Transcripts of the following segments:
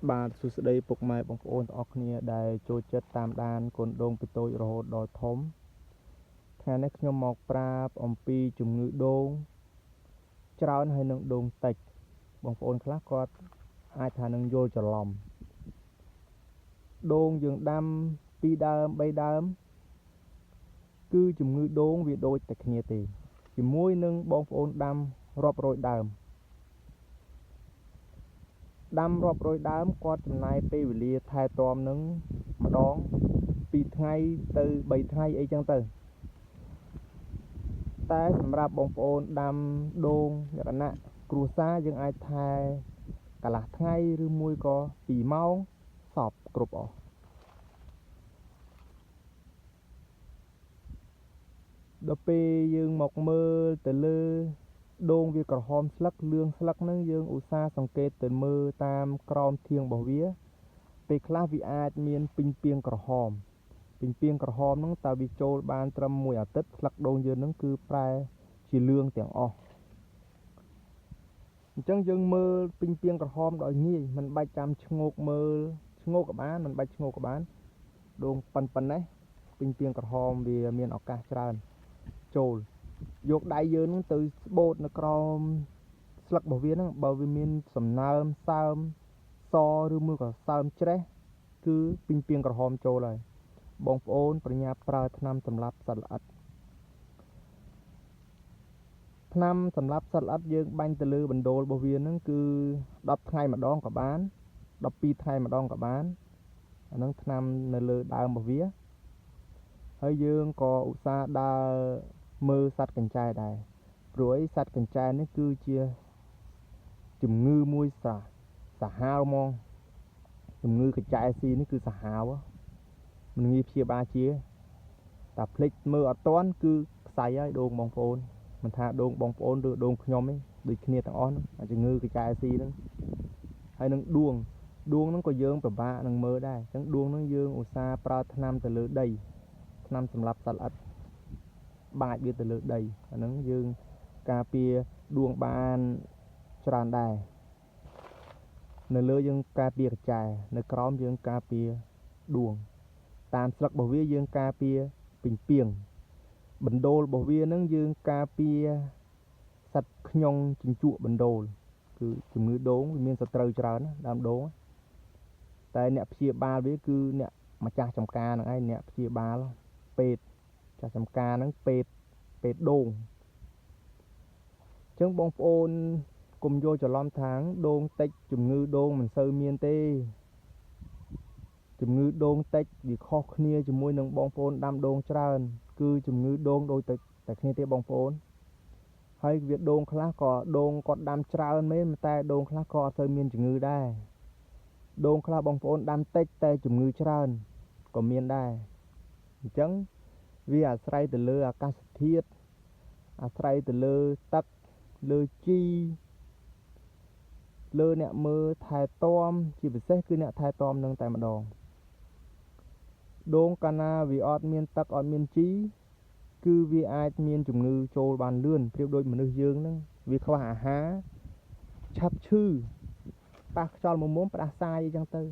បាទសួស្តីពុកម៉ែបងប្អូនទាំងអស់គ្នាដែលចូលចិត្តតាមដានកូនដូងពីតូចរហូតដល់ធំថ្ងៃនេះខ្ញុំមកប្រាប់អំពីជំងឺដូងច្រើនហើយនឹងដូងតិចបងប្អូនខ្លះគាត់អាចថានឹងយល់ច្រឡំដូងយើងដាំ2ដើម3ដើមគឺជំងឺដូងវាដូចតែគ្នាទេជាមួយនឹងបងប្អូនដាំរាប់រយដើមរាប់រយដើមគាត់ចំណាយពេលវេលាថែទាំនឹងម្ដង2ថ្ងៃទៅ3ថ្ងៃអីចឹងទៅតែសម្រាប់បងប្អូនដាំដូងលក្ខណៈគ្រួសារយើងអាចថែកន្លះថ្ងៃឬមួយក៏2ម៉ោងសពគ្រប់អស់ដល់ពេលយើងមកមើលទៅលើដូងវាក្រហមស្លឹកលឿងស្លឹកហ្នឹងយើងឧស្សាហ៍សង្កេតទៅមើលតាមក្រោមធាងរបស់វាពេលខ្លះវាអាចមានពីងពីងក្រហមហ្នឹងតើវាចូលបានត្រឹម1អាទិត្យស្លឹកដូងយើងហ្នឹងគឺប្រែជាលឿងទាំងអស់អញ្ចឹងយើងមើលពីងពីងក្រហមដោយងាយមិនបាច់ចាំឈ្ងោកមើលឈ្ងោកក៏បានមិនបាច់ឈ្ងោកក៏បានដូងប៉ុណ្ណេះពីងពីងក្រហមវាមានឱកាសច្រើនចូលយកដៃយើងហ្នឹងទៅស្បូតនៅក្រោមស្លឹករបស់វាហ្នឹងបើវាមានសំណើមសើមសឬមួយក៏សើមច្រេះគឺពីងពីងក្រហមចូលហើយបងប្អូនប្រញាប់ប្រើថ្នាំសម្លាប់សត្វល្អិតថ្នាំសម្លាប់សត្វល្អិតយើងបាញ់ទៅលើបណ្ដូលរបស់វាហ្នឹងគឺ10ថ្ងៃម្ដងក៏បាន12ថ្ងៃម្ដងក៏បានអាហ្នឹងថ្នាំនៅលើដើមរបស់វាហើយយើងក៏ឧស្សាហ៍ដើរមើលសត្វកញ្ចែដែរព្រោះអីសត្វកញ្ចែនេះគឺជាជំងឺមួយសាហាវហ្មងជំងឺកញ្ចែស៊ីនេះគឺសាហាវមិនងាយព្យាបាលជាតែភ្លេចមើលអត់តាន់គឺខ្សែហើយដូងបងប្អូនមិនថាដូងបងប្អូនឬដូងខ្ញុំទេដូចគ្នាទាំងអស់ហ្នឹងជំងឺកញ្ចែស៊ីហ្នឹងហើយនឹងដួងហ្នឹងក៏យើងពិបាកនឹងមើលដែរអញ្ចឹងដួងហ្នឹងយើងឧស្សាហ៍ប្រើថ្នាំទៅលើដីថ្នាំសម្លាប់សត្វល្អិតបាចវាទៅលើដីអាហ្នឹងយើងការពារដួងបានច្រើនដែរនៅលើយើងការពារកញ្ចែនៅក្រោមយើងការពារដួងតាមស្លឹករបស់វាយើងការពារពីងពីងបណ្ដូលរបស់វានឹងយើងការពារសត្វខ្ញុងជញ្ជក់បណ្ដូលគឺជំងឺដូងវាមានសត្រូវច្រើនដើមដូងតែអ្នកព្យាបាលវាគឺអ្នកម្ចាស់ចំការហ្នឹងឯងអ្នកព្យាបាលពេទ្យចាស់ចំការហ្នឹងពេទ្យដូងអញ្ចឹងបងប្អូនកុំយល់ច្រឡំថាដូងតិចជំងឺដូងមិនសូវមានទេជំងឺដូងតិចវាខុសគ្នាជាមួយនឹងបងប្អូនដាំដូងច្រើនគឺជំងឺដូងដូចតែគ្នាទេបងប្អូនហើយវាដូងខ្លះក៏ដូងគាត់ដាំច្រើនមែនតែដូងខ្លះក៏អត់សូវមានជំងឺដែរដូងខ្លះបងប្អូនដាំតិចតែជំងឺច្រើនក៏មានដែរអញ្ចឹងវាអាស្រ័យទៅលើអាកាសធាតុអាស្រ័យទៅលើទឹកលើជីលើអ្នកមើលថែទាំជាពិសេសគឺអ្នកថែទាំនឹងតែម្ដងដូងកាលណាវាអត់មានទឹកអត់មានជីគឺវាអាចមានជំងឺចូលបានលឿនប្រៀបដូចមនុស្សយើងហ្នឹងវាខ្វះអាហារឆាប់ឈឺប៉ះខ្យល់មុំផ្ដាសាយអីចឹងទៅ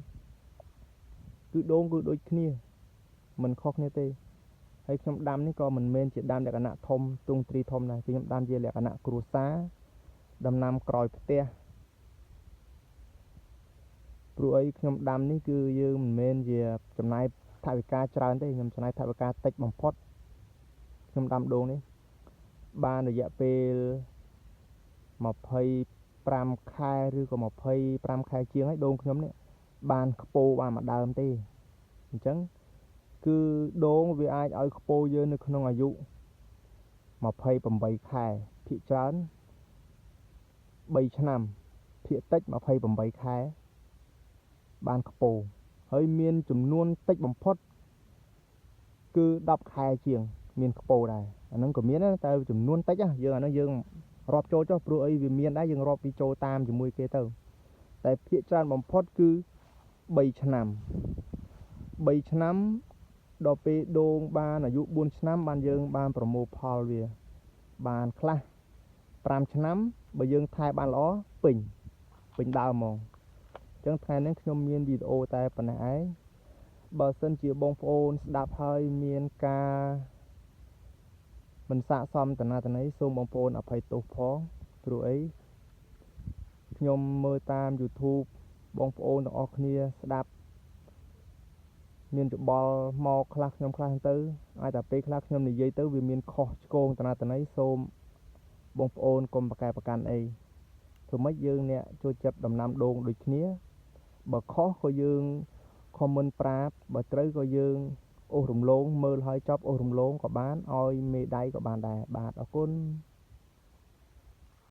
គឺដូងគឺដូចគ្នាមិនខុសគ្នាទេហើយខ្ញុំដាំនេះក៏មិនមែនជាដាំលក្ខណៈធំទ្រង់ទ្រីធំដែរគឺខ្ញុំដាំជាលក្ខណៈគ្រួសារដំណាំក្រោយផ្ទះព្រោះអីខ្ញុំដាំនេះគឺយើងមិនមែនជាចំណាយថវិកាច្រើនទេខ្ញុំចំណាយថវិកាតិចបំផុតខ្ញុំដាំដូងនេះបានរយៈពេល25ខែឬក៏25ខែជាងហើយដូងខ្ញុំនេះបានខ្ពោបានមួយដើមទេអញ្ចឹងគឺដូងវាអាចឲ្យខ្ពោយើងនៅក្នុងអាយុ28ខែភាគច្រើន3ឆ្នាំភាគតិច28ខែបានខ្ពោហើយមានចំនួនតិចបំផុតគឺ10ខែជាងមានខ្ពោដែរអាហ្នឹងក៏មានតែចំនួនតិចយើងអាហ្នឹងយើងរាប់ចូលចុះព្រោះអីវាមានដែរយើងរាប់ពីចូលតាមជាមួយគេទៅតែភាគច្រើនបំផុតគឺ3ឆ្នាំដល់ពេលដូងបានអាយុ4ឆ្នាំបានយើងបានប្រមូលផលវាបានខ្លះ5ឆ្នាំបើយើងថែបានល្អពេញដើមហ្មង ចឹងថ្ងៃនេះខ្ញុំមានវីដេអូតែប៉ុណ្ណេះឯងបើសិនជាបងប្អូនស្ដាប់ហើយមានការមិនស័ក្តិសមតាណានេះសូមបងប្អូនអភ័យទោសផងព្រោះអីខ្ញុំមើលតាម YouTube បងប្អូនទាំងអស់គ្នាស្ដាប់មានច្បល់មកខ្លះខ្ញុំខ្លះទៅអាចតែពេលខ្លះខ្ញុំនិយាយទៅវាមានខុសឆ្គងតាណានេះសូមបងប្អូនកុំប្រកែកប្រកាន់អីធ្វើម៉េចយើងអ្នកចូលចិត្តដំណាំដូងដូចគ្នាបើខុសក៏យើងខមមិនប្រាប់បើត្រូវក៏យើងអូសរំលងមើលឲ្យចប់អូសរំលងក៏បានឲ្យមេដៃក៏បានដែរបាទអរគុណ